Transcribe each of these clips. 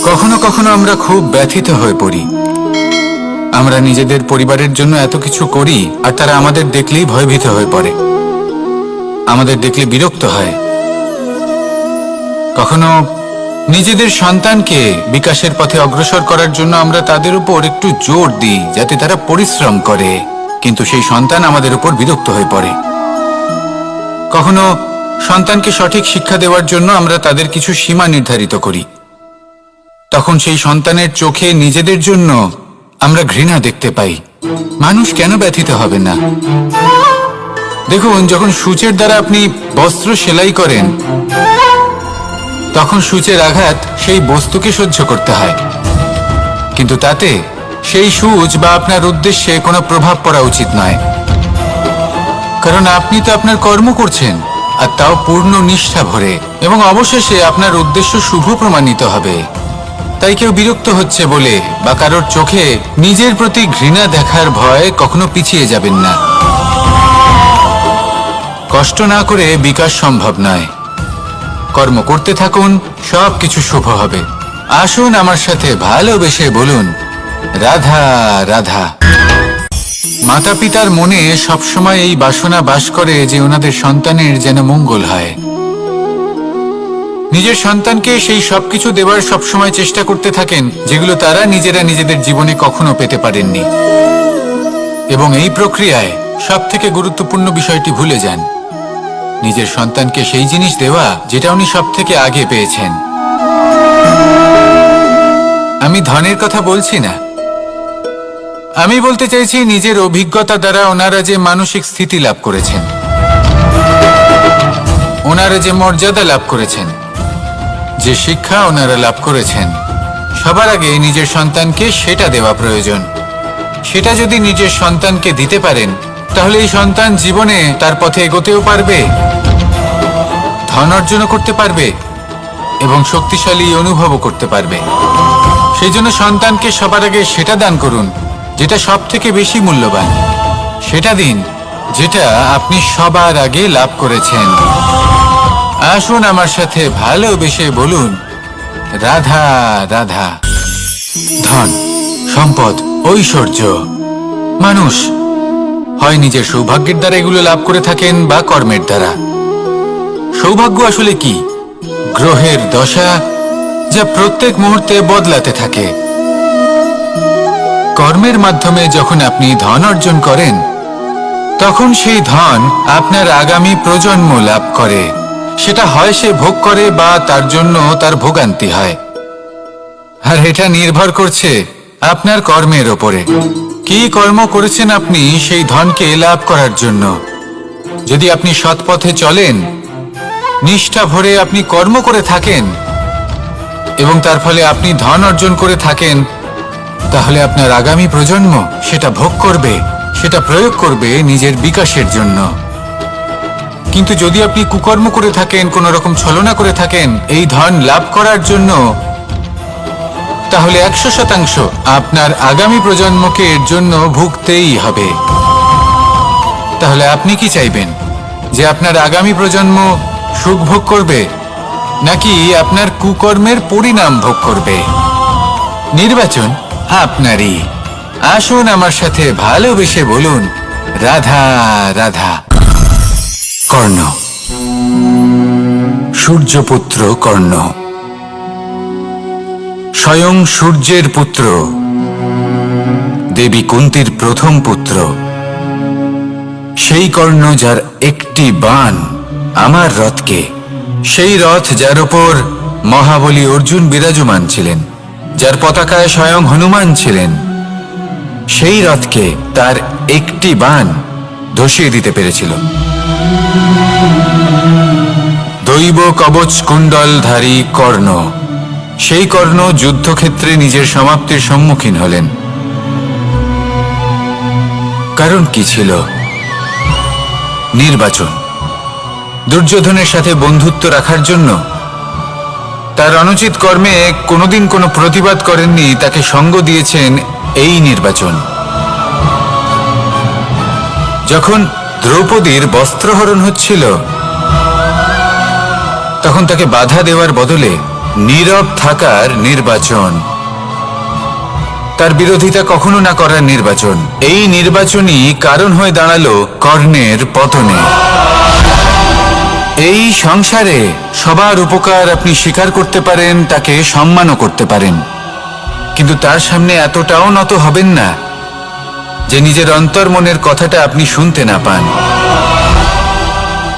কখনো কখনো আমরা খুব ব্যথিত হয়ে পড়ি। আমরা নিজেদের পরিবারের জন্য এত কিছু করি আর তারা আমাদের দেখলেই ভয়ভীত হয়ে পড়ে, আমাদের দেখলে বিরক্ত হয়। কখনো নিজেদের সন্তানকে বিকাশের পথে অগ্রসর করার জন্য আমরা তাদের উপর একটু জোর দিই যাতে তারা পরিশ্রম করে, কিন্তু সেই সন্তান আমাদের উপর বিরক্ত হয়ে পড়ে। কখনো সন্তানকে সঠিক শিক্ষা দেওয়ার জন্য আমরা তাদের কিছু সীমা নির্ধারিত করি, তখন সেই সন্তানের চোখে নিজেদের জন্য আমরা ঘৃণা দেখতে পাই। মানুষ কেন ব্যথিত হবে না? দেখুন, যখন সূচের দ্বারা আপনি বস্ত্র সেলাই করেন তখন সূচের আঘাত সেই বস্তুকে সহ্য করতে হয়, কিন্তু তাতে সেই সূচ বা আপনার উদ্দেশ্যে কোনো প্রভাব পড়া উচিত নয়, কারণ আপনি তো আপনার কর্ম করছেন, আর তাও পূর্ণ নিষ্ঠা ভরে, এবং অবশেষে আপনার উদ্দেশ্য শুভ প্রমাণিত হবে। তাই কেউ বিরক্ত হচ্ছে বলে বা কারোর চোখে নিজের প্রতি ঘৃণা দেখার ভয় কখনো পিছিয়ে যাবেন না। কষ্ট না করে বিকাশ সম্ভব নয়। কর্ম করতে থাকুন, সবকিছু শুভ হবে। আসুন আমার সাথে ভালোবেসে বলুন, রাধা রাধা। মাতা পিতার মনে সবসময় এই বাসনা বাস করে যে ওনাদের সন্তানের যেন মঙ্গল হয়। নিজের সন্তানকে সেই সবকিছু দেওয়ার সবসময় চেষ্টা করতে থাকেন যেগুলো তারা নিজেরা নিজেদের জীবনে কখনো পেতে পারেননি, এবং এই প্রক্রিয়ায় সব থেকে গুরুত্বপূর্ণ বিষয়টি ভুলে যান, নিজের সন্তানকে সেই জিনিস দেওয়া যেটা উনি সব থেকে আগে পেয়েছেন। আমি ধনের কথা বলছি না, আমি বলতে চাইছি নিজের অভিজ্ঞতা দ্বারা ওনারা যে মানসিক স্থিতি লাভ করেছেন, ওনারা যে মর্যাদা লাভ করেছেন, যে শিক্ষা ওনারা লাভ করেছেন, সবার আগে নিজের সন্তানকে সেটা দেওয়া প্রয়োজন। সেটা যদি নিজের সন্তানকে দিতে পারেন তাহলে এই সন্তান জীবনে তার পথে এগোতেও পারবে, ধন অর্জন করতে পারবে এবং শক্তিশালী অনুভবও করতে পারবে। সেই জন্য সন্তানকে সবার আগে সেটা দান করুন যেটা সব থেকে বেশি মূল্যবান। সেটা দিন যেটা আপনি সবার আগে লাভ করেছেন। আসুন আমার সাথে ভালোবেসে বলুন, রাধা রাধা। ধন, সম্পদ, ঐশ্বর্য, মানুষ হয় নিজের সৌভাগ্যের দ্বারা এগুলো লাভ করে থাকেন বা কর্মের দ্বারা। সৌভাগ্য আসলে কি? গ্রহের দশা যা প্রত্যেক মুহূর্তে বদলাতে থাকে। কর্মের মাধ্যমে যখন আপনি ধন অর্জন করেন তখন সেই ধন আপনার আগামী প্রজন্ম লাভ করে। সেটা হয় সে ভোগ করে বা তার জন্য তার ভোগান্তি হয়, আর এটা নির্ভর করছে আপনার কর্মের ওপরে। কি কর্ম করেছেন আপনি সেই ধনকে লাভ করার জন্য? যদি আপনি সৎ পথে চলেন, নিষ্ঠা ভরে আপনি কর্ম করে থাকেন এবং তার ফলে আপনি ধন অর্জন করে থাকেন, তাহলে আপনার আগামী প্রজন্ম সেটা ভোগ করবে, সেটা প্রয়োগ করবে নিজের বিকাশের জন্য। কিন্তু যদি আপনি কুকর্ম করে থাকেন, কোন রকম ছলনা করে থাকেন এই ধন লাভ করার জন্য, তাহলে 100% আপনার আগামী প্রজন্মকে এর জন্য ভুগতেই হবে। তাহলে আপনি কি চাইবেন? যে আপনার আগামী প্রজন্ম সুখ ভোগ করবে, নাকি আপনার কুকর্মের পরিণাম ভোগ করবে? নির্বাচন আপনারই। আসুন আমার সাথে ভালোবেসে বলুন, রাধা রাধা। কর্ণ, সূর্যপুত্র কর্ণ, স্বয়ং সূর্যের পুত্র, দেবী কুন্তীর প্রথম পুত্র। সেই কর্ণ যার একটি বাণ আমার রথকে, সেই রথ যার উপর মহাবলী অর্জুন বিরাজমান ছিলেন, যার পতাকায় স্বয়ং হনুমান ছিলেন, সেই রথকে তার একটি বাণ ধসিয়ে দিতে পেরেছিল। দৈব কবচ কুণ্ডলধারী কর্ণ, সেই কর্ণ যুদ্ধক্ষেত্রে নিজের সমাপ্তির সম্মুখীন হলেন। কারণ কি ছিল? নির্বাচন। দুর্যোধনের সাথে বন্ধুত্ব রাখার জন্য তার অনুচিত কর্মে কোনোদিন কোনো প্রতিবাদ করেননি, তাকে সঙ্গ দিয়েছেন এই নির্বাচন। যখন দ্রৌপদীর বস্ত্রহরণ হচ্ছিল তখন তাকে বাধা দেওয়ার বদলে নীরব থাকার নির্বাচন, তার বিরোধিতা কখনো না করার নির্বাচন। এই নির্বাচনই কারণ হয়ে দাঁড়ালো কর্ণের পতনে। এই সংসারে সবার উপকার আপনি স্বীকার করতে পারেন, তাকে সম্মানও করতে পারেন, কিন্তু তার সামনে এতটাও নত হবেন না যে নিজের অন্তর্মনের কথাটা আপনি শুনতে না পান।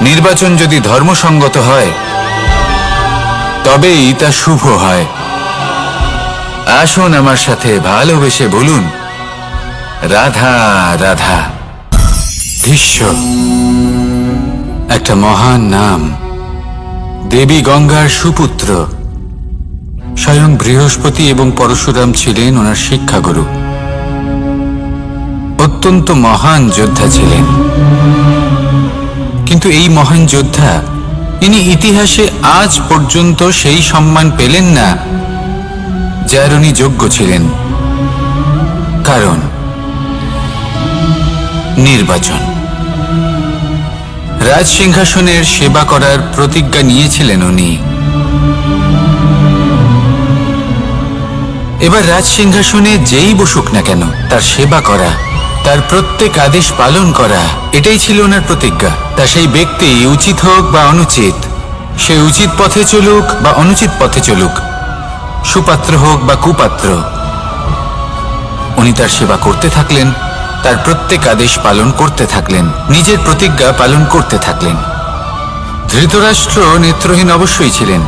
নির্বাচন যদি ধর্মসঙ্গত হয় তবেই তা শুভ হয়। আসুন আমার সাথে ভালোবেসে বলুন, রাধা রাধা। ভীষ্ম একটা মহান নাম, দেবী গঙ্গার সুপুত্র। স্বয়ং বৃহস্পতি এবং পরশুরাম ছিলেন ওনার শিক্ষাগুরু। অত্যন্ত মহান যোদ্ধা ছিলেন, কিন্তু এই মহান যোদ্ধা ইনি ইতিহাসে আজ পর্যন্ত সেই সম্মান পেলেন না যার উনি যোগ্য ছিলেন। কারণ নির্বাচন। রাজ সিংহাসনের সেবা করার প্রতিজ্ঞা নিয়েছিলেন উনি। এবার রাজ সিংহাসনে যেই বসুক না কেন তার সেবা করা, তার প্রত্যেক আদেশ পালন করা, এটাই ছিল ওনার প্রতিজ্ঞা। তা সেই ব্যক্তি উচিত হোক বা অনুচিত, সে উচিত পথে চলুক বা অনুচিত পথে চলুক, সুপাত্র হোক বা কুপাত্র, উনি তার সেবা করতে থাকলেন, তার প্রত্যেক আদেশ পালন করতে থাকলেন, নিজের প্রতিজ্ঞা পালন করতে থাকলেন। ধৃতরাষ্ট্র নেত্রহীন অবশ্যই ছিলেন,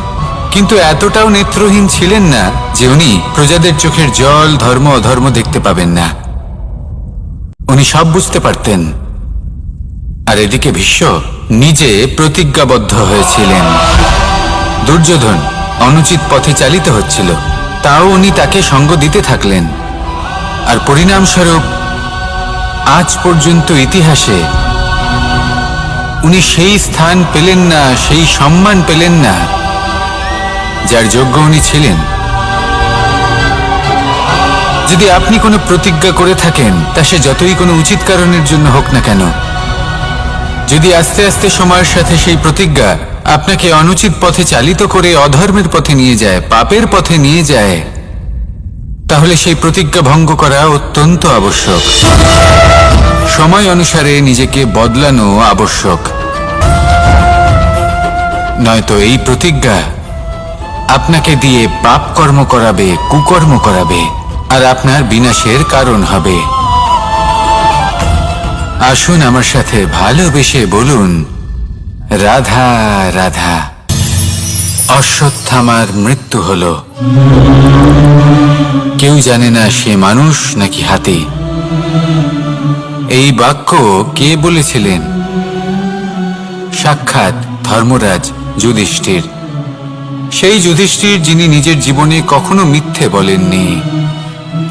কিন্তু এতটাও নেত্রহীন ছিলেন না যে উনি প্রজাদের চোখের জল, ধর্ম অধর্ম দেখতে পাবেন না। উনি সব বুঝতে পারতেন। আর এদিকে ভীষ্ম নিজে প্রতিজ্ঞাবদ্ধ হয়েছিলেন। দুর্যোধন অনুচিত পথে চালিত হচ্ছিল, তাও উনি তাকে সঙ্গ দিতে থাকলেন। আর পরিণামস্বরূপ আজ পর্যন্ত ইতিহাসে উনি সেই স্থান পেলেন না, সেই সম্মান পেলেন না যার যোগ্য উনি ছিলেন। যদি আপনি কোনো প্রতিজ্ঞা করে থাকেন, তা সে যতই কোনো উচিত কারণের জন্য হোক না কেন, যদি আস্তে আস্তে সময়ের সাথে সেই প্রতিজ্ঞা আপনাকে অনুচিত পথে চালিত করে অধর্মের পথে নিয়ে যায়, পাপের পথে নিয়ে যায়, তাহলে সেই প্রতিজ্ঞা ভঙ্গ করা অত্যন্ত আবশ্যক। সময় অনুসারে নিজেকে বদলানো আবশ্যক, নয়তো এই প্রতিজ্ঞা আপনাকে দিয়ে পাপ কর্ম করাবে, কুকর্ম করাবে, আর আপনার বিনাশের কারণ হবে। আসুন আমার সাথে ভালোবেসে বলুন, রাধা রাধা। অশ্বত্থামার মৃত্যু হলো। কেউ জানে না সে মানুষ নাকি হাতি। এই বাক্য কে বলেছিলেন? সাক্ষাৎ ধর্মরাজ যুধিষ্ঠির। সেই যুধিষ্ঠির যিনি নিজের জীবনে কখনো মিথ্যে বলেননি,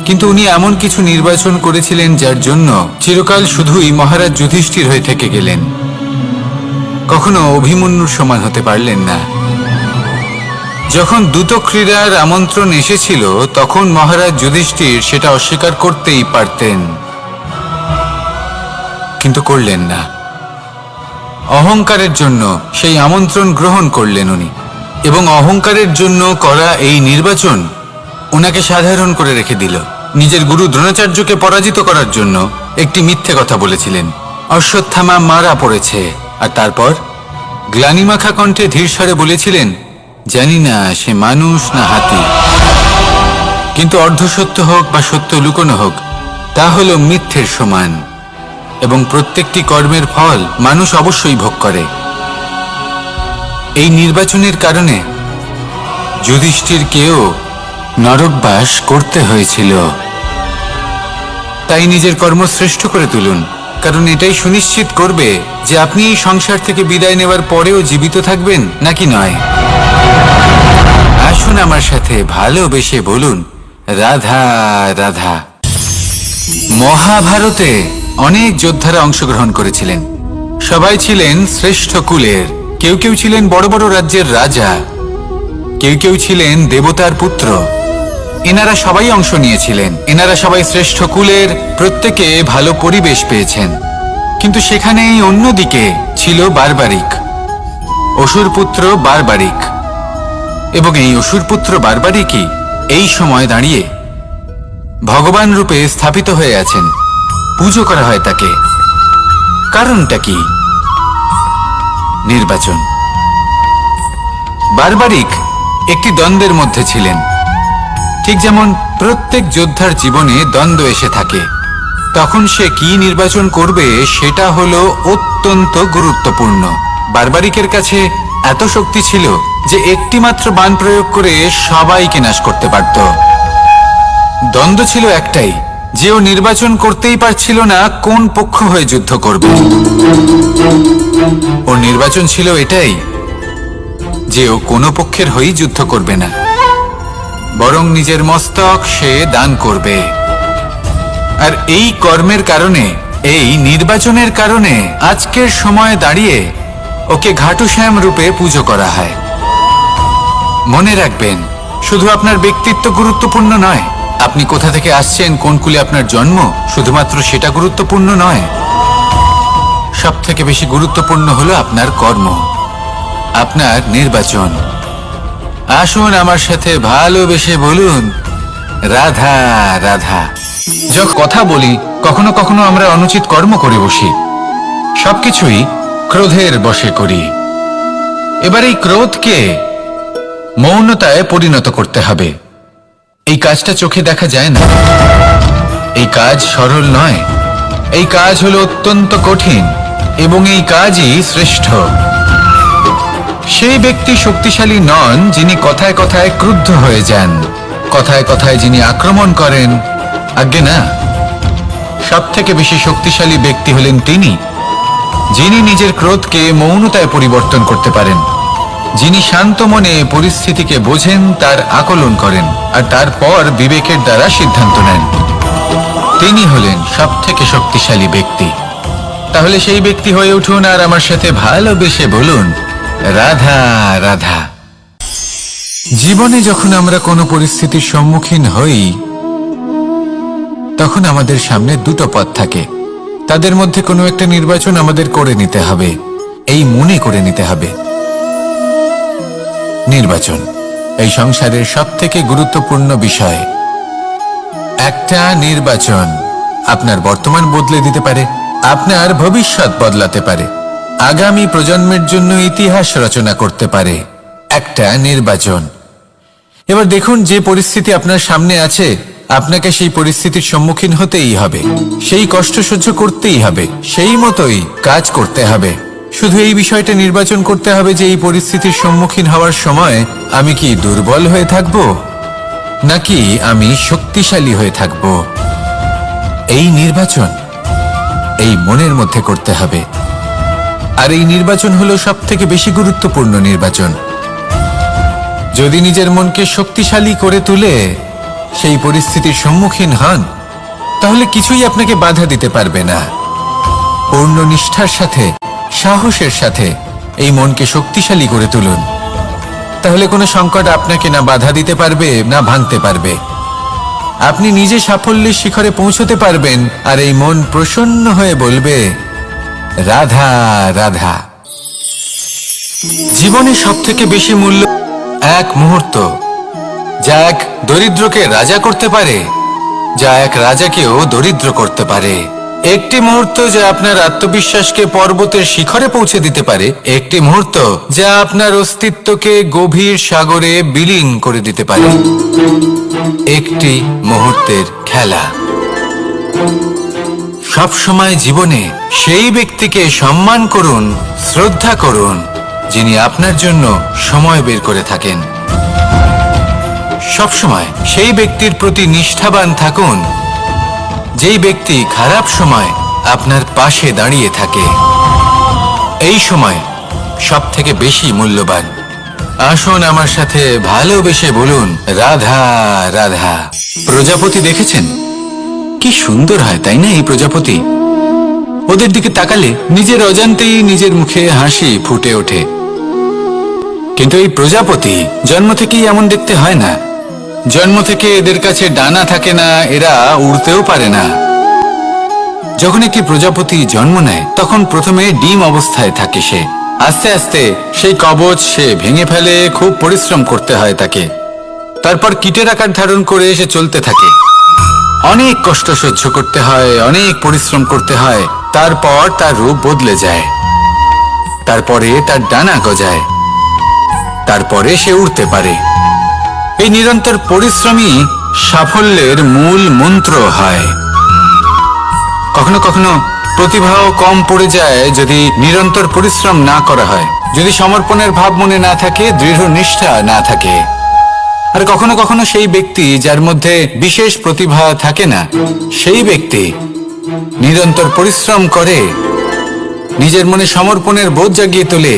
কিন্তু উনি এমন কিছু নির্বাচন করেছিলেন যার জন্য চিরকাল শুধুই মহারাজ যুধিষ্ঠির হয়ে থেকে গেলেন। কখনো অভিমন্যুর সমান হতে পারলেন না। যখন দ্রুত ক্রীড়ার আমন্ত্রণ এসেছিল, তখন মহারাজ যুধিষ্ঠির সেটা অস্বীকার করতেই পারতেন, কিন্তু করলেন না। অহংকারের জন্য সেই আমন্ত্রণ গ্রহণ করলেন উনি, এবং অহংকারের জন্য করা এই নির্বাচন ওনাকে সাধারণ করে রেখে দিল। নিজের গুরু দ্রোণাচার্যকে পরাজিত করার জন্য একটি মিথ্যে কথা বলেছিলেন। অশ্বত্থামা মারা পড়েছে, আর তারপর গ্লানিমাখা কণ্ঠে ধীরস্বরে বলেছিলেন, জানি না সে মানুষ না হাতি। কিন্তু অর্ধসত্য হোক বা সত্য লুকোনো হোক, তা হল মিথ্যের সমান, এবং প্রত্যেকটি কর্মের ফল মানুষ অবশ্যই ভোগ করে। এই নির্বাচনের কারণে যুধিষ্ঠিরকেও নরকবাস করতে হয়েছিল। তাই নিজের কর্ম শ্রেষ্ঠ করে তুলুন, কারণ এটাই সুনিশ্চিত করবে যে আপনি এই সংসার থেকে বিদায় নেওয়ার পরেও জীবিত থাকবেন নাকি নয়। আসুন আমার সাথে ভালোবেসে বলুন, রাধা রাধা। মহাভারতে অনেক যোদ্ধারা অংশগ্রহণ করেছিলেন। সবাই ছিলেন শ্রেষ্ঠ কুলের। কেউ কেউ ছিলেন বড় বড় রাজ্যের রাজা, কেউ কেউ ছিলেন দেবতার পুত্র। এনারা সবাই অংশ নিয়েছিলেন। এনারা সবাই শ্রেষ্ঠ কুলের, প্রত্যেকে ভালো পরিবেশ পেয়েছেন। কিন্তু সেখানেই অন্যদিকে ছিল বারবারিক, অসুর পুত্র বারবারিক। এবং এই অসুরপুত্র বারবারিকই এই সময় দাঁড়িয়ে ভগবান রূপে স্থাপিত হয়ে আছেন। পুজো করা হয় তাকে। কারণটা কি? নির্বাচন। বারবারিক একটি দ্বন্দ্বের মধ্যে ছিলেন। ঠিক যেমন প্রত্যেক যোদ্ধার জীবনে দ্বন্দ্ব এসে থাকে, তখন সে কি নির্বাচন করবে সেটা হলো অত্যন্ত গুরুত্বপূর্ণ। বারবারিকের কাছে এত শক্তি ছিল যে একটি মাত্র বাণ প্রয়োগ করে সবাইকে নাশ করতে পারত। দ্বন্দ্ব ছিল একটাই, যে ও নির্বাচন করতেই পারছিল না কোন পক্ষ হয়ে যুদ্ধ করবে। ওর নির্বাচন ছিল এটাই যে ও কোনো পক্ষের হয়েই যুদ্ধ করবে না, বরং নিজের মস্তক সে দান করবে। আর এই কর্মের কারণে, এই নির্বাচনের কারণে আজকের সময়ে দাঁড়িয়ে ওকে ঘাটুশ্যাম রূপে পুজো করা হয়। মনে রাখবেন, শুধু আপনার ব্যক্তিত্ব গুরুত্বপূর্ণ নয়, আপনি কোথা থেকে আসছেন, কোন কুলে আপনার জন্ম, শুধুমাত্র সেটা গুরুত্বপূর্ণ নয়। সব থেকে বেশি গুরুত্বপূর্ণ হলো আপনার কর্ম, আপনার নির্বাচন। আসুন আমার সাথে ভালোবেসে বলুন, রাধা রাধা। যখন কথা বলি, কখনো কখনো আমরা অনুচিত কর্ম করে বসি, সবকিছুই ক্রোধের বশে করি। এবার এই ক্রোধকে মৌনতায় পরিণত করতে হবে। এই কাজটা চোখে দেখা যায় না, এই কাজ সরল নয়, এই কাজ হলো অত্যন্ত কঠিন এবং এই কাজই শ্রেষ্ঠ। সেই ব্যক্তি শক্তিশালী নন যিনি কথায় কথায় ক্রুদ্ধ হয়ে যান, কথায় কথায় যিনি আক্রমণ করেন। আজ্ঞে না, সব থেকে বেশি শক্তিশালী ব্যক্তি হলেন তিনি যিনি নিজের ক্রোধকে মৌনতায় পরিবর্তন করতে পারেন, যিনি শান্ত মনে পরিস্থিতিকে বোঝেন, তার আকলন করেন আর তারপর বিবেকের দ্বারা সিদ্ধান্ত নেন। তিনি হলেন সব থেকে শক্তিশালী ব্যক্তি। তাহলে সেই ব্যক্তি হয়ে উঠুন আর আমার সাথে ভালোবেসে বলুন, রাধা রাধা। জীবনে যখন আমরা কোনো পরিস্থিতির সম্মুখীন হই, তখন আমাদের সামনে দুটো পথ থাকে। তাদের মধ্যে কোনো একটা নির্বাচন আমাদের করে নিতে হবে, এই মনে করে নিতে হবে। নির্বাচন এই সংসারের সব থেকে গুরুত্বপূর্ণ বিষয়। একটা নির্বাচন আপনার বর্তমান বদলে দিতে পারে, আপনার ভবিষ্যৎ বদলাতে পারে, আগামী প্রজন্মের জন্য ইতিহাস রচনা করতে পারে। একটা নির্বাচন। এবার দেখুন, যে পরিস্থিতি আপনার সামনে আছে, আপনাকে সেই পরিস্থিতির সম্মুখীন হতেই হবে, সেই কষ্ট সহ্য করতেই হবে, সেই মতোই কাজ করতে হবে। শুধু এই বিষয়টা নির্বাচন করতে হবে যে এই পরিস্থিতির সম্মুখীন হওয়ার সময় আমি কি দুর্বল হয়ে থাকব নাকি আমি শক্তিশালী হয়ে থাকব। এই নির্বাচন এই মনের মধ্যে করতে হবে। আর এই নির্বাচন হলো সব থেকে বেশি গুরুত্বপূর্ণ নির্বাচন। যদি নিজের মনকে শক্তিশালী করে তুলে সেই পরিস্থিতির সম্মুখীন হন, তাহলে কিছুই আপনাকে বাধা দিতে পারবে না। পূর্ণ নিষ্ঠার সাথে, সাহসের সাথে এই মনকে শক্তিশালী করে তুলুন, তাহলে কোনো সংকট আপনাকে না বাধা দিতে পারবে না ভাঙতে পারবে। আপনি নিজে সাফল্যের শিখরে পৌঁছতে পারবেন আর এই মন প্রসন্ন হয়ে বলবে, রাধা রাধা। জীবনে সব থেকে বেশি মূল্য এক মুহূর্ত, যা এক দরিদ্রকে রাজা করতে পারে, যা এক রাজাকেও দরিদ্র করতে পারে। একটি মুহূর্ত যা আপনার আত্মবিশ্বাসকে পর্বতের শিখরে পৌঁছে দিতে পারে, একটি মুহূর্ত যা আপনার অস্তিত্বকে গভীর সাগরে বিলীন করে দিতে পারে। একটি মুহূর্তের খেলা। সব সময় জীবনে সেই ব্যক্তিকে সম্মান করুন, শ্রদ্ধা করুন, যিনি আপনার জন্য সময় বের করে থাকেন। সবসময় সেই ব্যক্তির প্রতি নিষ্ঠাবান থাকুন, যেই ব্যক্তি খারাপ সময় আপনার পাশে দাঁড়িয়ে থাকে। এই সময় সব থেকে বেশি মূল্যবান। আসুন আমার সাথে ভালোবেসে বলুন, রাধা রাধা। প্রজাপতি দেখেছেন? কি সুন্দর হয়, তাই না? এই প্রজাপতি, ওদের দিকে তাকালে নিজের অজান্তেই নিজের মুখে হাসি ফুটে ওঠে। কিন্তু এই প্রজাপতি জন্ম থেকেই এমন দেখতে হয় না। জন্ম থেকে এদের কাছে ডানা থাকে না, এরা উড়তেও পারে না। যখন একটি প্রজাপতি জন্ম নেয়, তখন প্রথমে ডিম অবস্থায় থাকে সে। আস্তে আস্তে সেই কবচ সে ভেঙে ফেলে, খুব পরিশ্রম করতে হয় তাকে। তারপর কীটের আকার ধারণ করে সে চলতে থাকে, অনেক কষ্ট সহ্য করতে হয়, অনেক পরিশ্রম করতে হয়। তারপর তার রূপ বদলে যায়, তারপরে তার ডানা গজায়, তারপরে সে উড়তে পারে। এই নিরন্তর পরিশ্রমই সাফল্যের মূল মন্ত্র হয়। কখনো কখনো প্রতিভাও কম পড়ে যায় যদি নিরন্তর পরিশ্রম না করা হয়, যদি সমর্পণের ভাব মনে না থাকে, দৃঢ় নিষ্ঠা না থাকে। আর কখনো কখনো সেই ব্যক্তি যার মধ্যে বিশেষ প্রতিভা থাকে না, সেই ব্যক্তি নিরন্তর পরিশ্রম করে, নিজের মনে সমর্পণের বোধ জাগিয়ে তোলে,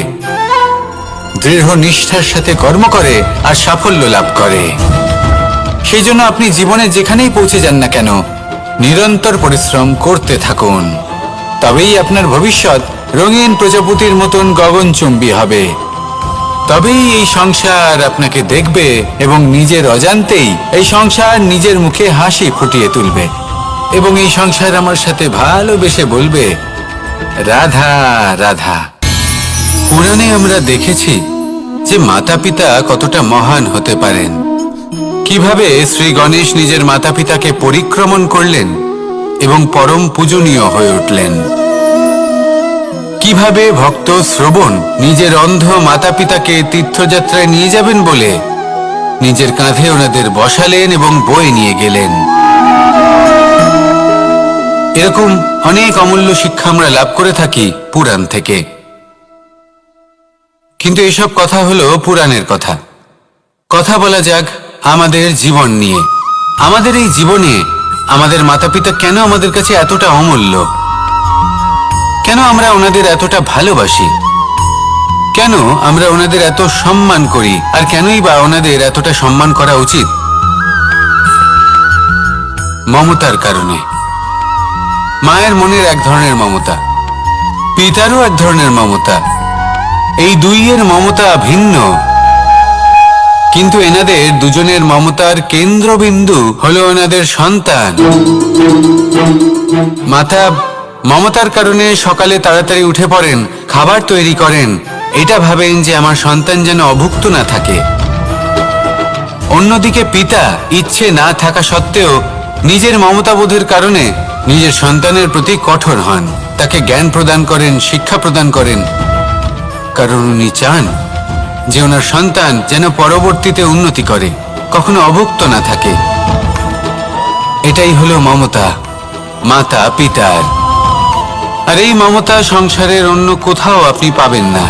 দৃঢ় নিষ্ঠার সাথে কর্ম করে আর সাফল্য লাভ করে। সেই জন্য আপনি জীবনে যেখানেই পৌঁছে যান না কেন, নিরন্তর পরিশ্রম করতে থাকুন। তবেই আপনার ভবিষ্যৎ রঙিন প্রজাপতির মতন গগনচুম্বী হবে। তবেই এই সংসার আপনাকে দেখবে এবং নিজের অজান্তেই এই সংসার নিজের মুখে হাসি ফুটিয়ে তুলবে এবং এই সংসার আমার সাথে ভালোবেসে বলবে, রাধা রাধা। পুরাণে আমরা দেখেছি যে মাতা পিতা কতটা মহান হতে পারেন, কিভাবে শ্রী গণেশ নিজের মাতা পিতাকে পরিক্রমণ করলেন এবং পরম পূজনীয় হয়ে উঠলেন। কিভাবে ভক্ত শ্রবণ নিজের অন্ধ মাতা পিতাকে তীর্থযাত্রায় নিয়ে যাবেন বলে নিজের কাঁধে ওনাদের বসালেন এবং বয়ে নিয়ে গেলেন। এরকম অনেক অমূল্য শিক্ষা আমরা লাভ করে থাকি পুরাণ থেকে। কিন্তু এসব কথা হলো পুরাণের কথা। কথা বলা যাক আমাদের জীবন নিয়ে। আমাদের এই জীবনে আমাদের মাতা পিতা কেন আমাদের কাছে এতটা অমূল্য? কেন আমরা ওনাদের এতটা ভালোবাসি? কেন আমরা ওনাদের এত সম্মান করি? আর কেনই বা ওনাদের এতটা সম্মান করা উচিত? মমতার কারণে। মায়ের মনের এক ধরনের মমতা, পিতারও এক ধরনের মমতা। এই দুইয়ের মমতা ভিন্ন, কিন্তু এনাদের দুজনের মমতার কেন্দ্রবিন্দু হলো ওনাদের সন্তান। মাতা মমতার কারণে সকালে তাড়াতাড়ি উঠে পড়েন, খাবার তৈরি করেন, এটা ভাবেন যে আমার সন্তান যেন অভুক্ত না থাকে। অন্যদিকে পিতা ইচ্ছে না থাকা সত্ত্বেও নিজের মমতাবোধের কারণে নিজের সন্তানের প্রতি কঠোর হন, তাকে জ্ঞান প্রদান করেন, শিক্ষা প্রদান করেন, কারণ উনি চান যে ওনার সন্তান যেন পরবর্তীতে উন্নতি করে, কখনো অভুক্ত না থাকে। এটাই হলো মমতা মাতা পিতার। আর এই মমতা সংসারের অন্য কোথাও আপনি পাবেন না।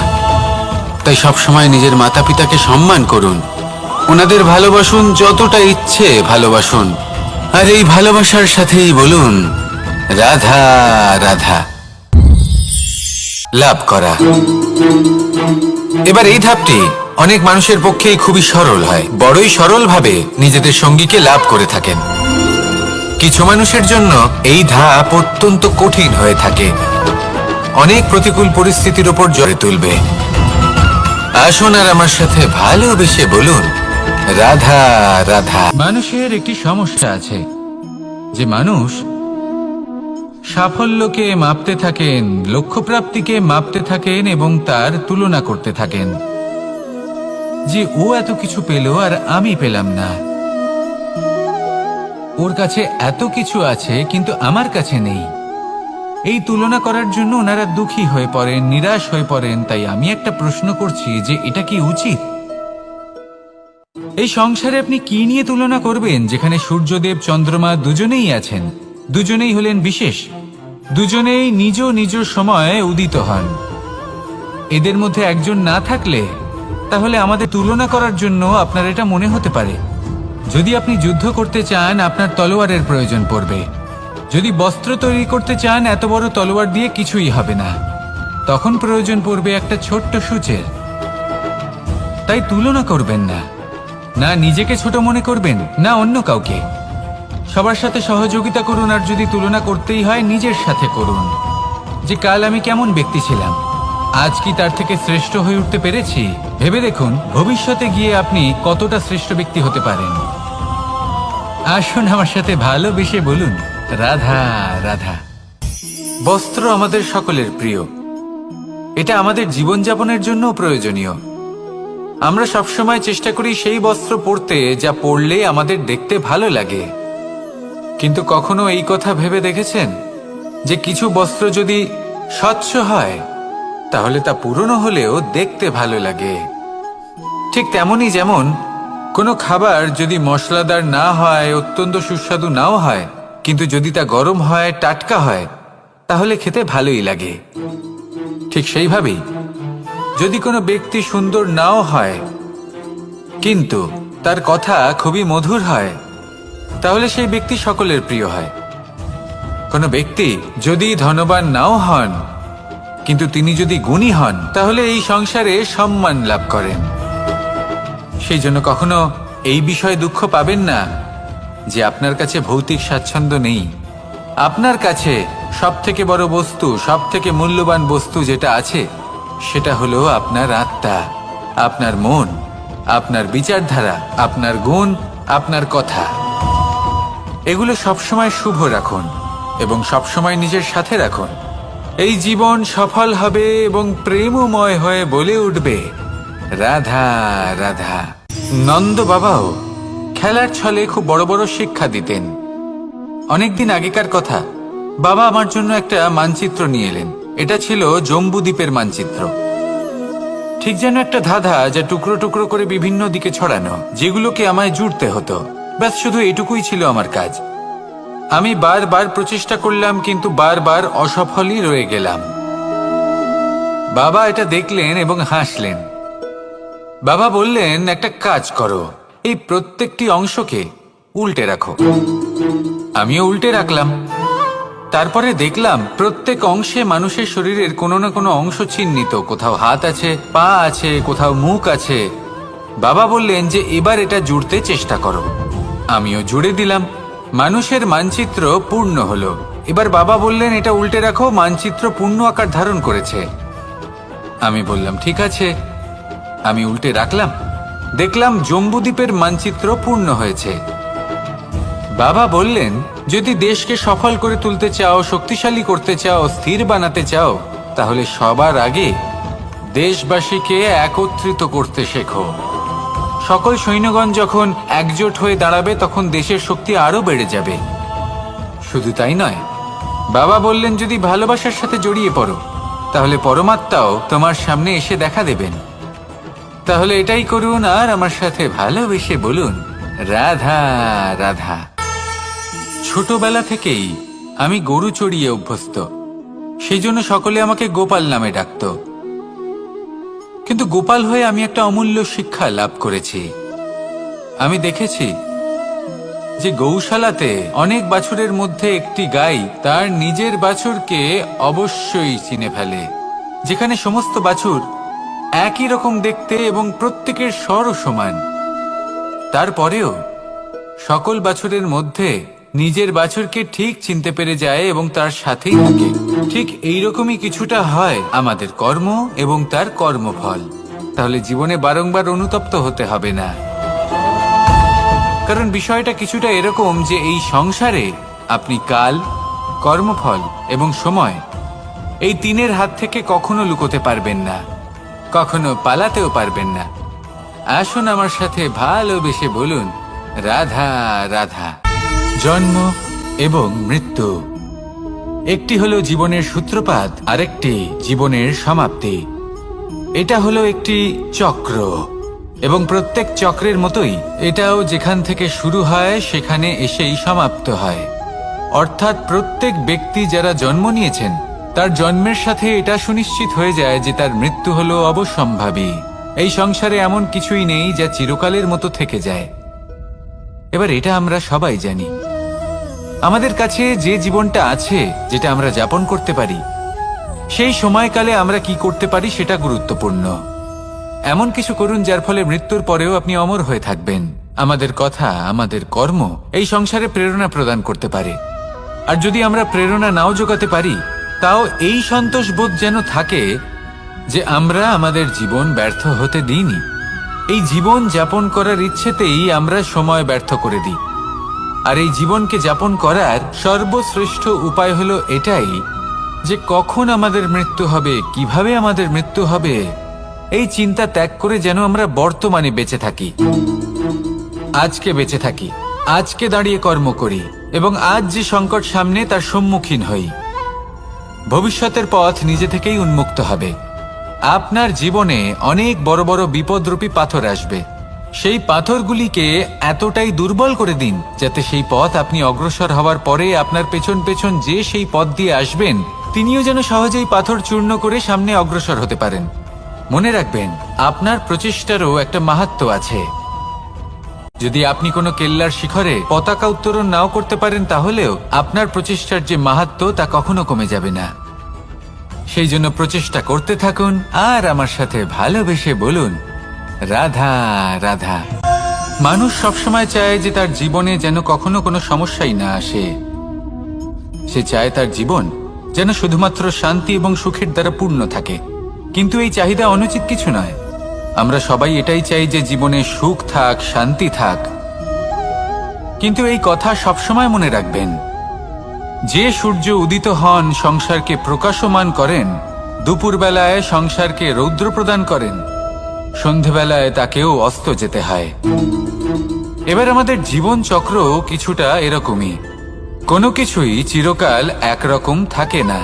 তাই সবসময় নিজের মাতা পিতাকে সম্মান করুন, ওনাদের ভালোবাসুন, যতটা ইচ্ছে ভালোবাসুন। আর এই ভালোবাসার সাথেই বলুন, রাধা রাধা। লাভ করা। এবার এই ধাপটি অনেক মানুষের পক্ষেই খুবই সরল হয়, বড়ই সরলভাবে নিজেদের সঙ্গীকে লাভ করে থাকেন। কিছু মানুষের জন্য এই ধাপ অত্যন্ত কঠিন হয়ে থাকে, অনেক প্রতিকূল পরিস্থিতির উপর জড়ে তুলবে। আসুন আর আমার সাথে ভালোবেসে বলুন, রাধা রাধা। মানুষের একটি সমস্যা আছে যে মানুষ সাফল্যকে মাপতে থাকেন, লক্ষ্যপ্রাপ্তিকে মাপতে থাকেন এবং তার তুলনা করতে থাকেন যে ও এত কিছু পেল আর আমি পেলাম না, ওর কাছে এত কিছু আছে কিন্তু আমার কাছে নেই। এই তুলনা করার জন্য ওনারা দুঃখী হয়ে পড়েন, নিরাশ হয়ে পড়েন। তাই আমি একটা প্রশ্ন করছি যে এটা কি উচিত? এই সংসারে আপনি কি নিয়ে তুলনা করবেন, যেখানে সূর্যদেব চন্দ্রমা দুজনেই আছেন, দুজনেই হলেন বিশেষ, দুজনেই নিজ নিজ সময়ে উদিত হন। এদের মধ্যে একজন না থাকলে তাহলে আমাদের তুলনা করার জন্য আপনার এটা মনে হতে পারে। যদি আপনি যুদ্ধ করতে চান আপনার তলোয়ারের প্রয়োজন পড়বে, যদি বস্ত্র তৈরি করতে চান এত বড় তলোয়ার দিয়ে কিছুই হবে না, তখন প্রয়োজন পড়বে একটা ছোট্ট সূচের। তাই তুলনা করবেন না, না নিজেকে ছোট মনে করবেন না অন্য কাউকে। সবার সাথে সহযোগিতা করুন, আর যদি তুলনা করতেই হয় নিজের সাথে করুন, যে কাল আমি কেমন ব্যক্তি ছিলাম, আজ কি তার থেকে শ্রেষ্ঠ হয়ে উঠতে পেরেছি? ভেবে দেখুন ভবিষ্যতে গিয়ে আপনি কতটা শ্রেষ্ঠ ব্যক্তি হতে পারেন। আসুন আমার সাথে ভালোবেসে বলুন, রাধা রাধা। বস্ত্র আমাদের সকলের প্রিয়, এটা আমাদের জীবনযাপনের জন্য প্রয়োজনীয়। আমরা সবসময় চেষ্টা করি সেই বস্ত্র পরতে যা পরলে আমাদের দেখতে ভালো লাগে, কিন্তু কখনো এই কথা ভেবে দেখেছেন যে কিছু বস্ত্র যদি স্বচ্ছ হয় তাহলে তা পুরনো হলেও দেখতে ভালো লাগে? ঠিক তেমনই, যেমন কোনো খাবার যদি মশলাদার না হয়, অত্যন্ত সুস্বাদু নাও হয়, কিন্তু যদি তা গরম হয়, টাটকা হয়, তাহলে খেতে ভালোই লাগে। ঠিক সেইভাবেই যদি কোনো ব্যক্তি সুন্দর নাও হয় কিন্তু তার কথা খুবই মধুর হয়, তাহলে সেই ব্যক্তি সকলের প্রিয় হয়। কোনো ব্যক্তি যদি ধনবান নাও হন কিন্তু তিনি যদি গুণী হন, তাহলে এই সংসারে সম্মান লাভ করেন। সেই জন্য কখনো এই বিষয়ে দুঃখ পাবেন না যে আপনার কাছে ভৌতিক স্বাচ্ছন্দ্য নেই। আপনার কাছে সবথেকে বড় বস্তু, সবথেকে মূল্যবান বস্তু যেটা আছে, সেটা হলো আপনার আত্মা, আপনার মন, আপনার বিচারধারা, আপনার গুণ, আপনার কথা। এগুলো সবসময় শুভ রাখুন এবং সবসময় নিজের সাথে রাখুন। এই জীবন সফল হবে এবং প্রেমময় হয়ে বলে উঠবে, রাধা রাধা। নন্দ বাবাও খেলার ছলে খুব বড় বড় শিক্ষা দিতেন। অনেকদিন আগেকার কথা, বাবা আমার জন্য একটা মানচিত্র নিয়ে এলেন। এটা ছিল জম্বু দ্বীপের মানচিত্র, ঠিক যেন একটা ধাঁধা যা টুকরো টুকরো করে বিভিন্ন দিকে ছড়ানো, যেগুলোকে আমায় জুড়তে হতো। ব্যাস শুধু এটুকুই ছিল আমার কাজ। আমি বারবার প্রচেষ্টা করলাম, কিন্তু বারবার অসফলই রয়ে গেলাম। বাবা এটা দেখলেন এবং হাসলেন। বাবা বললেন, একটা কাজ করো, এই প্রত্যেকটি অংশকে উল্টে রাখো। আমিও উল্টে রাখলাম। তারপরে দেখলাম প্রত্যেক অংশে মানুষের শরীরের কোনো না কোনো অংশ চিহ্নিত। কোথাও হাত আছে, পা আছে, কোথাও মুখ আছে। বাবা বললেন যে এবার এটা জুড়তে চেষ্টা করো। আমিও জুড়ে দিলাম। মানুষের মানচিত্র পূর্ণ হলো। এবার বাবা বললেন, এটা উল্টে রাখো, মানচিত্র পূর্ণ আকার ধারণ করেছে। আমি বললাম, ঠিক আছে। আমি উল্টে রাখলাম, দেখলাম জম্বুদ্বীপের মানচিত্র পূর্ণ হয়েছে। বাবা বললেন, যদি দেশকে সফল করে তুলতে চাও, শক্তিশালী করতে চাও, স্থির বানাতে চাও, তাহলে সবার আগে দেশবাসীকে একত্রিত করতে শেখো। সকল সৈন্যগণ যখন একজোট হয়ে দাঁড়াবে, তখন দেশের শক্তি আরো বেড়ে যাবে। শুধু তাই নয়, বাবা বললেন, যদি ভালোবাসার সাথে জড়িয়ে পড়ো, তাহলে পরমাত্মাও তোমার সামনে এসে দেখা দেবেন। তাহলে এটাই করুন আর আমার সাথে ভালোবেসে বলুন, রাধা রাধা। ছোটবেলা থেকেই আমি গরু চড়িয়ে অভ্যস্ত, সেই জন্য সকলে আমাকে গোপাল নামে ডাকত। কিন্তু গোপাল হয়ে আমি একটা অমূল্য শিক্ষা লাভ করেছি। আমি দেখেছি যে গৌশালাতে অনেক বাছুরের মধ্যে একটি গাই তার নিজের বাছুরকে অবশ্যই চিনে ফেলে। যেখানে সমস্ত বাছুর একই রকম দেখতে এবং প্রত্যেকের স্বরও সমান, তারপরেও সকল বাছুরের মধ্যে নিজের বাছুরকে ঠিক চিনতে পেরে যায় এবং তার সাথেই থাকে। ঠিক এইরকমই কিছুটা হয় আমাদের কর্ম এবং তার কর্মফল। তাহলে জীবনে বারংবার অনুতপ্ত হতে হবে না, কারণ বিষয়টা কিছুটা এরকম যে এই সংসারে আপনি কাল, কর্মফল এবং সময়, এই তিনের হাত থেকে কখনো লুকোতে পারবেন না, কখনো পালাতেও পারবেন না। আসুন আমার সাথে ভালোবেসে বলুন, রাধা রাধা। জন্ম এবং মৃত্যু, একটি হলো জীবনের সূত্রপাত, আরেকটি জীবনের সমাপ্তি। এটা হলো একটি চক্র এবং প্রত্যেক চক্রের মতোই এটাও যেখান থেকে শুরু হয় সেখানে এসেই সমাপ্ত হয়। অর্থাৎ প্রত্যেক ব্যক্তি যারা জন্ম নিয়েছেন, তার জন্মের সাথে এটা সুনিশ্চিত হয়ে যায় যে তার মৃত্যু হলো অবশ্যম্ভাবী। এই সংসারে এমন কিছুই নেই যা চিরকালের মতো থেকে যায়। এবার এটা আমরা সবাই জানি। আমাদের কাছে যে জীবনটা আছে, যেটা আমরা যাপন করতে পারি, সেই সময়কালে আমরা কি করতে পারি সেটা গুরুত্বপূর্ণ। এমন কিছু করুন যার ফলে মৃত্যুর পরেও আপনি অমর হয়ে থাকবেন। আমাদের কথা, আমাদের কর্ম এই সংসারে প্রেরণা প্রদান করতে পারে। আর যদি আমরা প্রেরণা নাও জোগাতে পারি, তাও এই সন্তোষ বোধ যেন থাকে যে আমরা আমাদের জীবন ব্যর্থ হতে দিইনি। এই জীবন যাপন করার ইচ্ছেতেই আমরা সময় ব্যর্থ করে দিই। আর এই জীবনকে যাপন করার সর্বশ্রেষ্ঠ উপায় হলো এটাই যে কখন আমাদের মৃত্যু হবে, কিভাবে আমাদের মৃত্যু হবে, এই চিন্তা ত্যাগ করে যেন আমরা বর্তমানে বেঁচে থাকি, আজকে বেঁচে থাকি, আজকে দাঁড়িয়ে কর্ম করি এবং আজ যে সংকট সামনে তার সম্মুখীন হই। ভবিষ্যতের পথ নিজে থেকেই উন্মুক্ত হবে। আপনার জীবনে অনেক বড় বড় বিপদরূপী পাথর আসবে। সেই পাথরগুলিকে এতটাই দুর্বল করে দিন যাতে সেই পথ আপনি অগ্রসর হওয়ার পরে আপনার পেছন পেছন যে সেই পথ দিয়ে আসবেন তিনিও যেন সহজেই পাথর চূর্ণ করে সামনে অগ্রসর হতে পারেন। মনে রাখবেন, আপনার প্রচেষ্টারও একটা মাহাত্ম্য আছে। যদি আপনি কোনো কেল্লার শিখরে পতাকা উত্তোলন নাও করতে পারেন, তাহলেও আপনার প্রচেষ্টার যে মাহাত্ম্য তা কখনো কমে যাবে না। সেই জন্য প্রচেষ্টা করতে থাকুন আর আমার সাথে ভালোবেসে বলুন, রাধা রাধা। মানুষ সবসময় চায় যে তার জীবনে যেন কখনো কোনো সমস্যাই না আসে। সে চায় তার জীবন যেন শুধুমাত্র শান্তি এবং সুখের দ্বারা পূর্ণ থাকে। কিন্তু এই চাহিদা অনুচিত কিছু নয়। আমরা সবাই এটাই চাই যে জীবনে সুখ থাক, শান্তি থাক। কিন্তু এই কথা সবসময় মনে রাখবেন, যে সূর্য উদিত হন সংসারকে প্রকাশমান করেন, দুপুরবেলায় সংসারকে রৌদ্র প্রদান করেন, সন্ধেবেলায় তাকেও অস্ত যেতে হয়। এবার আমাদের জীবন চক্র কিছুটা এরকমই। কোনো কিছুই চিরকাল একরকম থাকে না।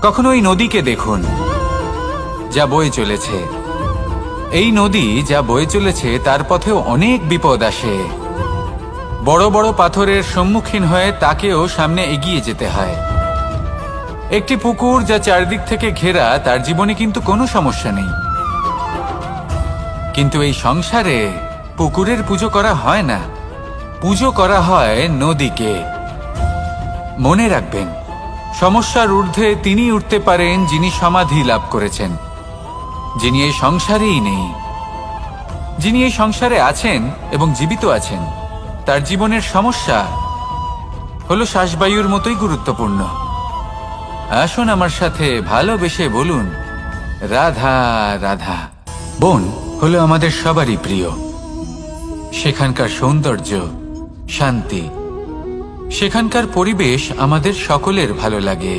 কখনো এই নদীকে দেখুন যা বয়ে চলেছে। এই নদী যা বয়ে চলেছে তার পথেও অনেক বিপদ আসে। বড় বড় পাথরের সম্মুখীন হয়ে তাকেও সামনে এগিয়ে যেতে হয়। একটি পুকুর যা চারদিক থেকে ঘেরা, তার জীবনে কিন্তু কোনো সমস্যা নেই। কিন্তু এই সংসারে পুকুরের পুজো করা হয় না, পুজো করা হয় নদীকে। মনে রাখবেন, সমস্যার ঊর্ধ্বে তিনি উঠতে পারেন যিনি সমাধি লাভ করেছেন, যিনি এই সংসারেই নেই। যিনি এই সংসারে আছেন এবং জীবিত আছেন, তার জীবনের সমস্যা হলো শ্বাসবায়ুর মতোই গুরুত্বপূর্ণ। আসুন আমার সাথে ভালোবেসে বলুন, রাধা রাধা। বন হলো আমাদের সবারই প্রিয়। সেখানকার সৌন্দর্য, শান্তি, সেখানকার পরিবেশ আমাদের সকলের ভালো লাগে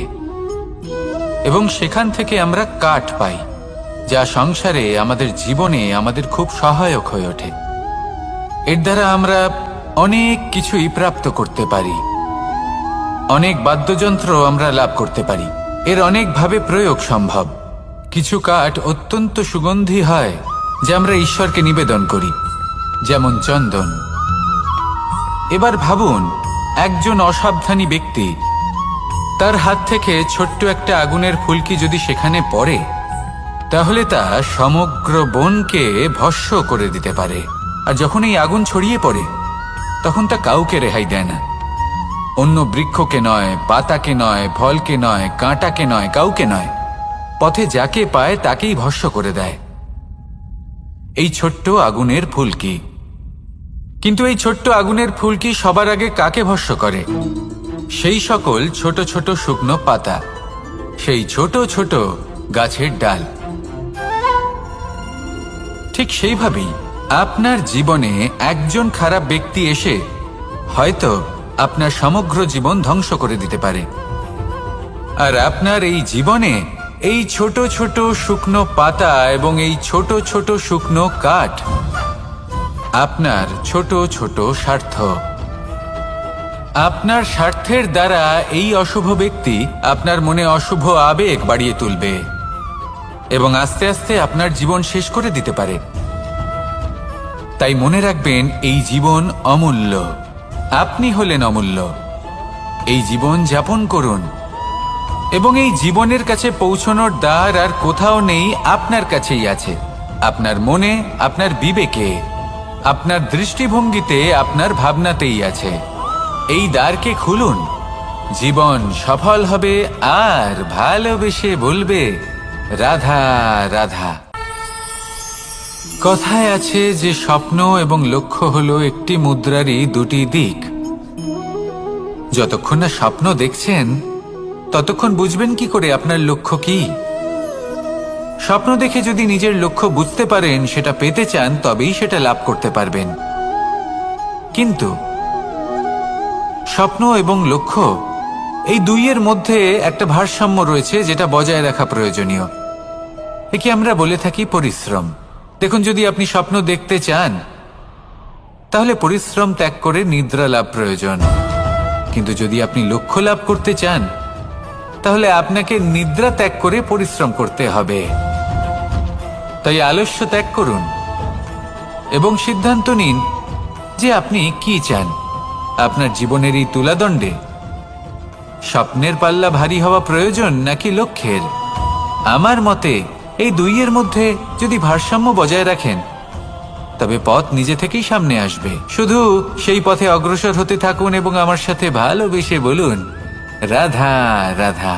এবং সেখান থেকে আমরা কাঠ পাই, যা সংসারে আমাদের জীবনে আমাদের খুব সহায়ক হয়ে ওঠে। এর দ্বারা আমরা অনেক কিছুই প্রাপ্ত করতে পারি। অনেক বাদ্যযন্ত্র আমরা লাভ করতে পারি। এর অনেকভাবে প্রয়োগ সম্ভব। কিছু কাঠ অত্যন্ত সুগন্ধি হয় যা আমরা ঈশ্বরকে নিবেদন করি, যেমন চন্দন। এবার ভাবুন, একজন অসাবধানী ব্যক্তি, তার হাত থেকে ছোট্ট একটা আগুনের ফুলকি যদি সেখানে পড়ে, তাহলে তা সমগ্র বনকে ভস্ম করে দিতে পারে। আর যখন এই আগুন ছড়িয়ে পড়ে, তখন তা কাউকে রেহাই দেয় না। অন্য বৃক্ষকে নয়, পাতাকে নয়, ফলকে নয়, কাঁটাকে নয়, কাউকে নয়, পথে যাকে পায় তাকেই ভস্ম করে দেয়। এই ছোট্ট আগুনের ফুলকি। কিন্তু এই ছোট্ট আগুনের ফুলকি সবার আগে কাকে ভস্ম করে? সেই সকল ছোট ছোট শুকনো পাতা, সেই ছোট ছোট গাছের ডাল। ঠিক সেইভাবেই আপনার জীবনে একজন খারাপ ব্যক্তি এসে হয়তো আপনার সমগ্র জীবন ধ্বংস করে দিতে পারে। আর আপনার এই জীবনে এই ছোট ছোট শুকনো পাতা এবং এই ছোট ছোট শুকনো কাঠ আপনার ছোট ছোট স্বার্থ। আপনার স্বার্থের দ্বারা এই অশুভ ব্যক্তি আপনার মনে অশুভ আবেগ বাড়িয়ে তুলবে এবং আস্তে আস্তে আপনার জীবন শেষ করে দিতে পারে। তাই মনে রাখবেন, এই জীবন অমূল্য। আপনি হলেন অমূল্য। এই জীবন যাপন করুন এবং এই জীবনের কাছে পৌঁছানোর দ্বার আর কোথাও নেই, আপনার কাছেই আছে। আপনার মনে, আপনার বিবেকে, আপনার দৃষ্টিভঙ্গিতে, আপনার ভাবনাতেই আছে। এই দ্বারকে খুলুন। জীবন সফল হবে আর ভালোবেসে বলবে, রাধা রাধা। কথায় আছে যে স্বপ্ন এবং লক্ষ্য হলো একটি মুদ্রারই দুটি দিক। যতক্ষণ না স্বপ্ন দেখছেন ততক্ষণ বুঝবেন কি করে আপনার লক্ষ্য কি? স্বপ্ন দেখে যদি নিজের লক্ষ্য বুঝতে পারেন, সেটা পেতে চান, তবেই সেটা লাভ করতে পারবেন। কিন্তু স্বপ্ন এবং লক্ষ্য এই দুইয়ের মধ্যে একটা ভারসাম্য রয়েছে যেটা বজায় রাখা প্রয়োজনীয়। একে আমরা বলে থাকি পরিশ্রম। দেখুন, যদি আপনি স্বপ্ন দেখতে চান তাহলে পরিশ্রম ত্যাগ করে নিদ্রা লাভ প্রয়োজন, কিন্তু যদি আপনি লক্ষ্য লাভ করতে চান তাহলে আপনাকে নিদ্রা ত্যাগ করে পরিশ্রম করতে হবে। তাই আলস্য ত্যাগ করুন এবং সিদ্ধান্ত নিন যে আপনি কি চান। আপনার জীবনের এই তুলাদণ্ডে স্বপ্নের পাল্লা ভারী হওয়া প্রয়োজন নাকি লক্ষ্যের? আমার মতে এই দুইয়ের মধ্যে যদি ভারসাম্য বজায় রাখেন তবে পথ নিজে থেকেই সামনে আসবে। শুধু সেই পথে অগ্রসর হতে থাকুন এবং আমার সাথে ভালোবেসে বলুন, রাধা রাধা।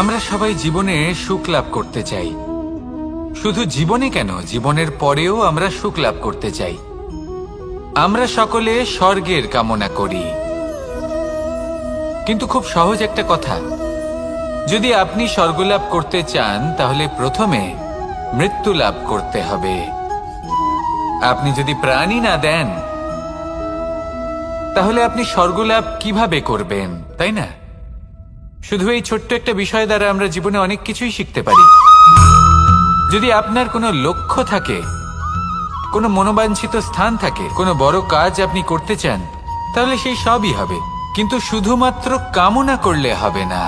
আমরা সবাই জীবনে সুখ লাভ করতে চাই। শুধু জীবনে কেন, জীবনের পরেও আমরা সুখ লাভ করতে চাই। আমরা সকলে স্বর্গের কামনা করি। কিন্তু খুব সহজ একটা কথা, যদি আপনি স্বর্গ লাভ করতে চান তাহলে প্রথমে মৃত্যু লাভ করতে হবে। আপনি যদি প্রাণই না দেন তাহলে আপনি স্বর্গ লাভ কিভাবে করবেন, তাই না? শুধু এই ছোট্ট একটা বিষয় দ্বারা আমরা জীবনে অনেক কিছুই শিখতে পারি। যদি আপনার কোনো লক্ষ্য থাকে, কোনো মনোবাঞ্ছিত স্থান থাকে, কোনো বড় কাজ আপনি করতে চান, তাহলে সেই সবই হবে। কিন্তু শুধুমাত্র কামনা করলে হবে না,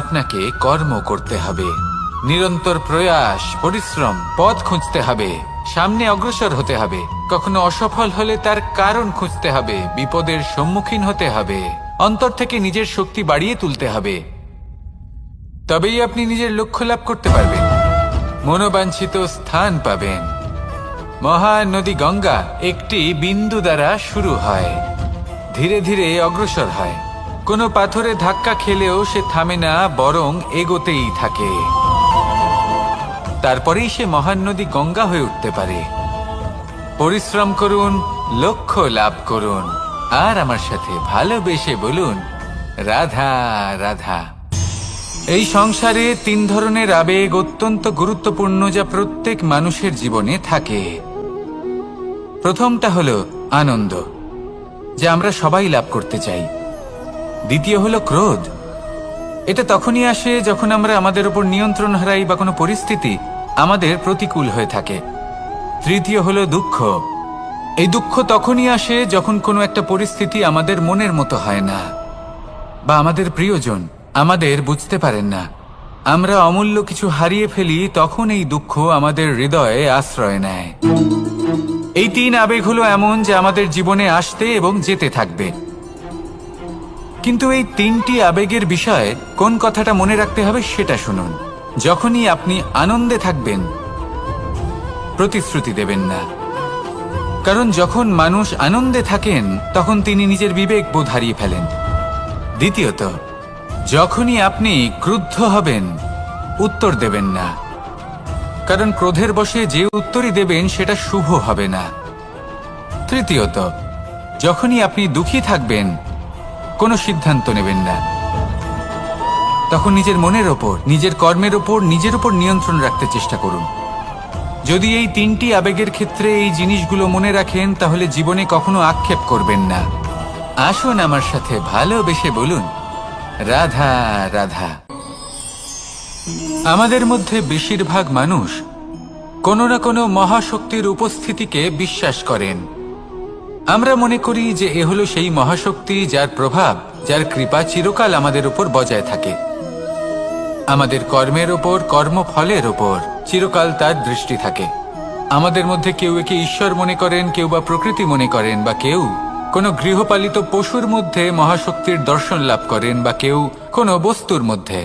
আপনাকে কর্ম করতে হবে। নিরন্তর প্রয়াস, পরিশ্রম, পথ খুঁজতে হবে, সামনে অগ্রসর হতে হবে। কখনো অসফল হলে তার কারণ খুঁজতে হবে, বিপদের সম্মুখীন হতে হবে, অন্তর থেকে নিজের শক্তি বাড়িয়ে তুলতে হবে। তবেই আপনি নিজের লক্ষ্য লাভ করতে পারবেন, মনোবাঞ্ছিত স্থান পাবেন। মহান নদী গঙ্গা একটি বিন্দু দ্বারা শুরু হয়, ধীরে ধীরে অগ্রসর হয়। কোনো পাথরে ধাক্কা খেলেও সে থামে না, বরং এগোতেই থাকে। তারপরেই সে মহান নদী গঙ্গা হয়ে উঠতে পারে। পরিশ্রম করুন, লক্ষ্য লাভ করুন, আর আমার সাথে ভালোবেসে বলুন, রাধা রাধা। এই সংসারে তিন ধরনের আবেগ অত্যন্ত গুরুত্বপূর্ণ, যা প্রত্যেক মানুষের জীবনে থাকে। প্রথমটা হলো আনন্দ, যা আমরা সবাই লাভ করতে চাই। দ্বিতীয় হলো ক্রোধ। এটা তখনই আসে যখন আমরা আমাদের উপর নিয়ন্ত্রণ হারাই বা কোনো পরিস্থিতি আমাদের প্রতিকূল হয়ে থাকে। তৃতীয় হলো দুঃখ। এই দুঃখ তখনই আসে যখন কোনো একটা পরিস্থিতি আমাদের মনের মতো হয় না, বা আমাদের প্রিয়জন আমাদের বুঝতে পারেন না। আমরা অমূল্য কিছু হারিয়ে ফেলি, তখন এই দুঃখ আমাদের হৃদয়ে আশ্রয় নেয়। এই তিন আবেগ হলো এমন যে আমাদের জীবনে আসতে এবং যেতে থাকবে। কিন্তু এই তিনটি আবেগের বিষয়ে কোন কথাটা মনে রাখতে হবে সেটা শুনুন। যখনই আপনি আনন্দে থাকবেন, প্রতিশ্রুতি দেবেন না, কারণ যখন মানুষ আনন্দে থাকেন তখন তিনি নিজের বিবেক বোধ হারিয়ে ফেলেন। দ্বিতীয়ত, যখনই আপনি ক্রুদ্ধ হবেন, উত্তর দেবেন না, কারণ ক্রোধের বশে যে উত্তরই দেবেন সেটা শুভ হবে না। তৃতীয়ত, যখনই আপনি দুঃখী থাকবেন, কোনো সিদ্ধান্ত নেবেন না, তখন নিজের মনের ওপর, নিজের কর্মের ওপর, নিজের ওপর নিয়ন্ত্রণ রাখতে চেষ্টা করুন। যদি এই তিনটি আবেগের ক্ষেত্রে এই জিনিসগুলো মনে রাখেন তাহলে জীবনে কখনো আক্ষেপ করবেন না। আসুন আমার সাথে ভালোবেসে বলুন, রাধা রাধা। আমাদের মধ্যে বেশিরভাগ মানুষ কোনো না কোনো মহাশক্তির উপস্থিতিকে বিশ্বাস করেন। আমরা মনে করি যে এ হলো সেই মহাশক্তি যার প্রভাব, যার কৃপা চিরকাল আমাদের উপর বজায় থাকে। আমাদের কর্মের ওপর, কর্মফলের ওপর চিরকাল তার দৃষ্টি থাকে। আমাদের মধ্যে কেউ একে ঈশ্বর মনে করেন, কেউ বা প্রকৃতি মনে করেন, বা কেউ কোনো গৃহপালিত পশুর মধ্যে মহাশক্তির দর্শন লাভ করেন, বা কেউ কোনো বস্তুর মধ্যে।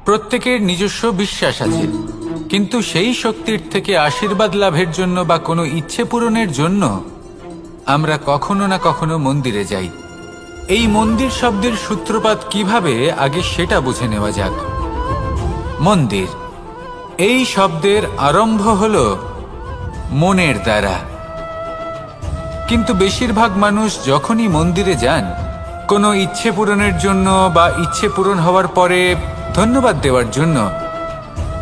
প্রত্যেকের নিজস্ব বিশ্বাস আছে, কিন্তু সেই শক্তির থেকে আশীর্বাদ লাভের জন্য বা কোনো ইচ্ছে পূরণের জন্য আমরা কখনো না কখনো মন্দিরে যাই। এই মন্দির শব্দের সূত্রপাত কিভাবে, আগে সেটা বুঝে নেওয়া যাক। মন্দির, এই শব্দের আরম্ভ হলো মনের দ্বারা। কিন্তু বেশিরভাগ মানুষ যখনই মন্দিরে যান কোনো ইচ্ছে পূরণের জন্য বা ইচ্ছে পূরণ হওয়ার পরে ধন্যবাদ দেওয়ার জন্য,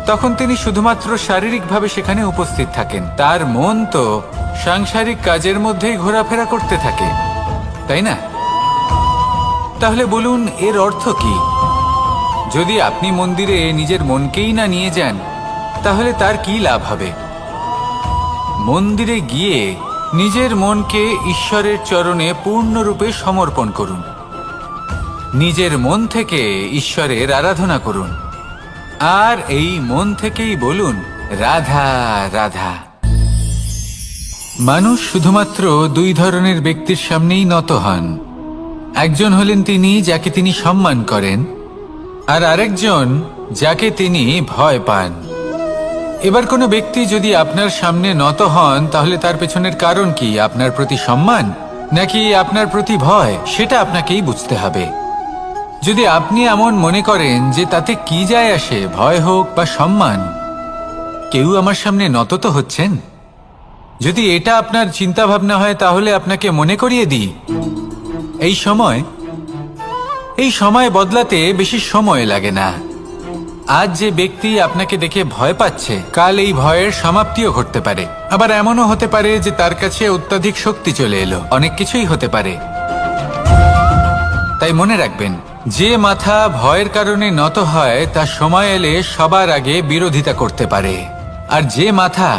তখন তিনি শুধুমাত্র শারীরিকভাবে সেখানে উপস্থিত থাকেন। তার মন তো সাংসারিক কাজের মধ্যেই ঘোরাফেরা করতে থাকে, তাই না? তাহলে বলুন, এর অর্থ কি? যদি আপনি মন্দিরে নিজের মনকেই না নিয়ে যান, তাহলে তার কি লাভ হবে? মন্দিরে গিয়ে নিজের মনকে ঈশ্বরের চরণে পূর্ণরূপে সমর্পণ করুন। নিজের মন থেকে ঈশ্বরের আরাধনা করুন, আর এই মন থেকেই বলুন, রাধা রাধা। মানুষ শুধুমাত্র দুই ধরনের ব্যক্তির সামনেই নত হন। একজন হলেন তিনি যাকে তিনি সম্মান করেন, আর আরেকজন যাকে তিনি ভয় পান। এবার কোনো ব্যক্তি যদি আপনার সামনে নত হন, তাহলে তার পেছনের কারণ কি? আপনার প্রতি সম্মান নাকি আপনার প্রতি ভয়? সেটা আপনাকেই বুঝতে হবে। যদি আপনি এমন মনে করেন যে তাতে কি যায় আসে, ভয় হোক বা সম্মান, কেউ আমার সামনে নত তো হচ্ছেন, যদি এটা আপনার চিন্তা ভাবনা হয়, তাহলে আপনাকে মনে করিয়ে দিই, এই সময় বদলাতে বেশি সময় লাগে না। আজ যে ব্যক্তি আপনাকে দেখে ভয় পাচ্ছে, কাল এই ভয়ের সমাপ্তিও ঘটতে পারে। আবার এমনও হতে পারে যে তার কাছে অত্যাধিক শক্তি চলে এলো। অনেক কিছুই হতে পারে। তাই মনে রাখবেন, যে মাথা ভয়ের কারণে নত হয়, তা সময় এলে সবার আগে বিরোধিতা করতে পারে। আর যে মাথা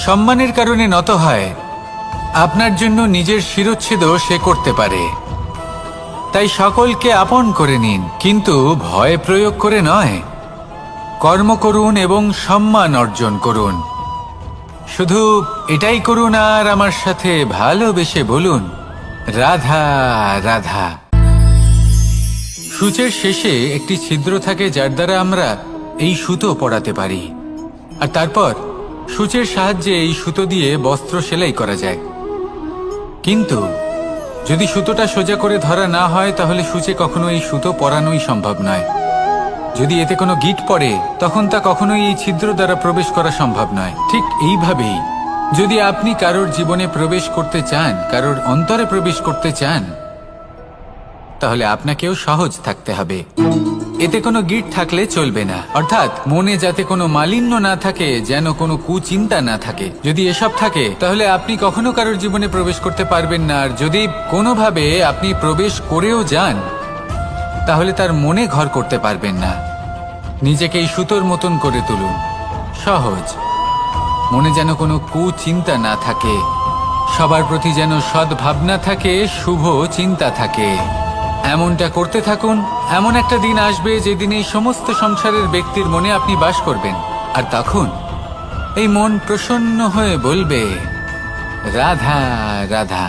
সম্মানের কারণে নত হয়, আপনার জন্য নিজের শিরচ্ছেদও সে করতে পারে। তাই সকলকে আপন করে নিন, কিন্তু ভয় প্রয়োগ করে নয়। কর্ম করুন এবং সম্মান অর্জন করুন। শুধু এটাই করুন, আর আমার সাথে ভালোবেসে বলুন, রাধা রাধা। সূচের শেষে একটি ছিদ্র থাকে, যার দ্বারা আমরা এই সুতো পরাতে পারি, আর তারপর সূচের সাহায্যে এই সুতো দিয়ে বস্ত্র সেলাই করা যায়। কিন্তু যদি সুতোটা সোজা করে ধরা না হয়, তাহলে সূচে কখনো এই সুতো পরানোই সম্ভব নয়। যদি এতে কোনো গিঁট পড়ে, তখন তা কখনোই এই ছিদ্র দ্বারা প্রবেশ করা সম্ভব নয়। ঠিক এইভাবেই যদি আপনি কারোর জীবনে প্রবেশ করতে চান, কারোর অন্তরে প্রবেশ করতে চান, তাহলে আপনাকেও সহজ থাকতে হবে। এতে কোনো গিঁট থাকলে চলবে না, অর্থাৎ মনে যাতে কোনো মালিন্য না থাকে, যেন কোনো কুচিন্তা না থাকে। যদি এসব থাকে, তাহলে আপনি কখনো কারোর জীবনে প্রবেশ করতে পারবেন না। আর যদি কোনোভাবে আপনি প্রবেশ করেও যান, তাহলে তার মনে ঘর করতে পারবেন না। নিজেকে এই সুতোর মতন করে তুলুন, সহজ। মনে যেন কোনো কুচিন্তা না থাকে, সবার প্রতি যেন সদ্ভাবনা থাকে, শুভ চিন্তা থাকে। এমনটা করতে থাকুন। এমন একটা দিন আসবে যেদিন এই সমস্ত সংসারের ব্যক্তির মনে আপনি বাস করবেন, আর তখন এই মন প্রসন্ন হয়ে বলবে, রাধা রাধা।